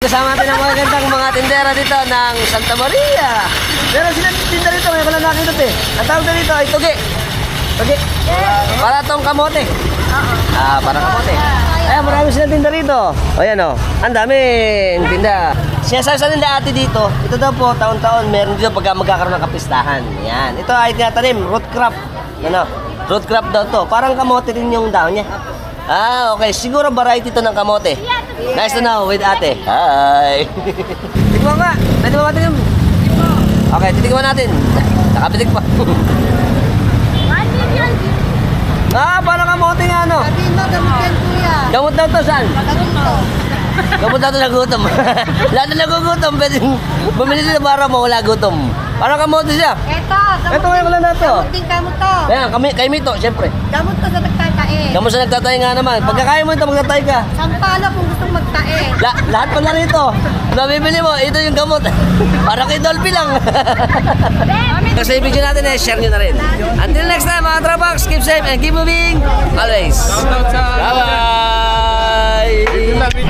kasama natin ang magagandang mga tindera dito ng Santa Maria. Meron silang tinda dito, ngayon ko lang nakita eh. Ang tawag na dito ay tugi. Tugi. Para tong kamote. Para kamote. Ayan, marami silang tinda rito. O yan o, ang daming tinda. Sinasabi sa nila ate dito, ito daw po taon-taon meron dito pagka magkakaroon ng kapistahan. Yan, ito ay tinatanim, root crop. Ano, root crop daw to. Parang kamote din yung dahon niya. Okay. Siguro variety to ng kamote. Nice to know with ate. Hi. Tikman nga. Pwede ba natin yung... Okay, titikman natin. Nakapitik pa. Parang kamote nga, no? Sabihin mo, gamot yan, kuya. Gamot daw to, saan? Gamot to. Gamot daw to na gutom. Lahat na nagugutom, pwede bumili nila para mawala gutom. Parang kamote siya. Ito ngayon ko lang na to. Gamot din, gamot to. Ayan, kay Mito, siyempre. Gamot to sa nagtatae. Gamot sa nagtatay nga naman. Pagkakaya mo ito, magtatay ka. Sampalo kung gustong magtae. Lahat pala rito. Nabibili mo, ito yung gamot. Para kay Dolphy lang. Kasi yung video natin share nyo na rin. Until next time mga Trabox, keep safe and keep moving. Always.